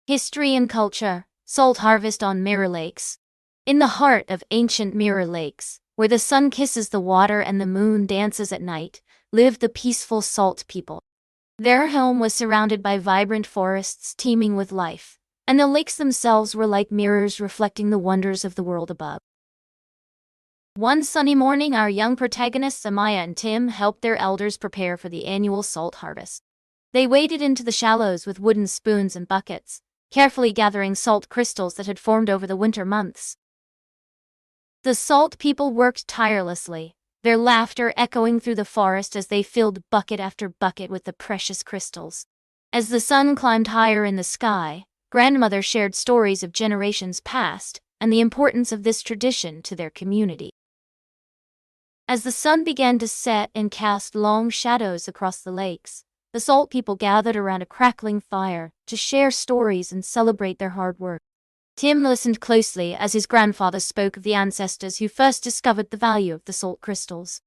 History and culture, salt harvest on Mirror Lakes. In the heart of ancient Mirror Lakes, where the sun kisses the water and the moon dances at night, lived the peaceful salt people. Their home was surrounded by vibrant forests teeming with life, and the lakes themselves were like mirrors reflecting the wonders of the world above. One sunny morning, our young protagonists Amaya and Tim helped their elders prepare for the annual salt harvest. They waded into the shallows with wooden spoons and buckets, carefully gathering salt crystals that had formed over the winter months. The salt people worked tirelessly, their laughter echoing through the forest as they filled bucket after bucket with the precious crystals. As the sun climbed higher in the sky, grandmother shared stories of generations past and the importance of this tradition to their community. As the sun began to set and cast long shadows across the lakes, the salt people gathered around a crackling fire to share stories and celebrate their hard work. Tim listened closely as his grandfather spoke of the ancestors who first discovered the value of the salt crystals.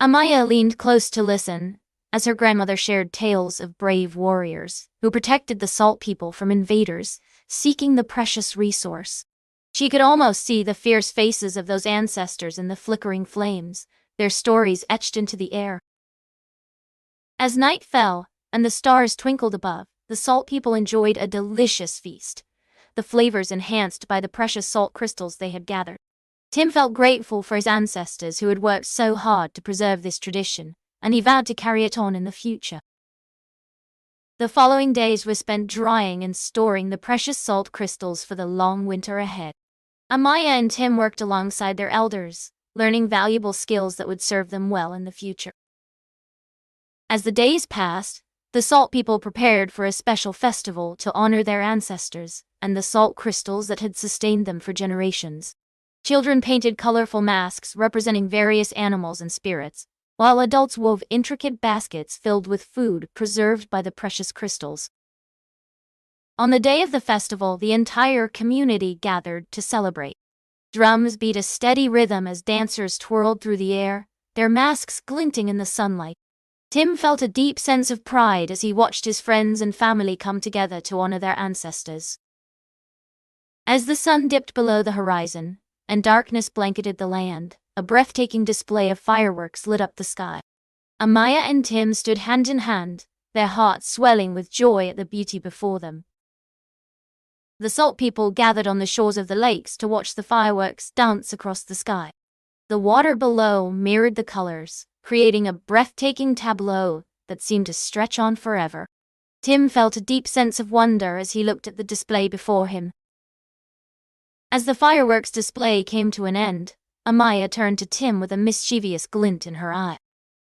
Amaya leaned close to listen, as her grandmother shared tales of brave warriors who protected the salt people from invaders seeking the precious resource. She could almost see the fierce faces of those ancestors in the flickering flames, their stories etched into the air. As night fell, and the stars twinkled above, the salt people enjoyed a delicious feast, the flavors enhanced by the precious salt crystals they had gathered. Tim felt grateful for his ancestors who had worked so hard to preserve this tradition, and he vowed to carry it on in the future. The following days were spent drying and storing the precious salt crystals for the long winter ahead. Amaya and Tim worked alongside their elders, learning valuable skills that would serve them well in the future. As the days passed, the salt people prepared for a special festival to honor their ancestors and the salt crystals that had sustained them for generations. Children painted colorful masks representing various animals and spirits, while adults wove intricate baskets filled with food preserved by the precious crystals. On the day of the festival, the entire community gathered to celebrate. Drums beat a steady rhythm as dancers twirled through the air, their masks glinting in the sunlight. Tim felt a deep sense of pride as he watched his friends and family come together to honor their ancestors. As the sun dipped below the horizon, and darkness blanketed the land, a breathtaking display of fireworks lit up the sky. Amaya and Tim stood hand in hand, their hearts swelling with joy at the beauty before them. The salt people gathered on the shores of the lakes to watch the fireworks dance across the sky. The water below mirrored the colors, creating a breathtaking tableau that seemed to stretch on forever. Tim felt a deep sense of wonder as he looked at the display before him. As the fireworks display came to an end, Amaya turned to Tim with a mischievous glint in her eye.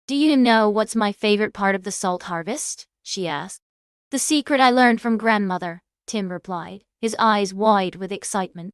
"Do you know what's my favorite part of the salt harvest?" she asked. "The secret I learned from grandmother," Tim replied, his eyes wide with excitement.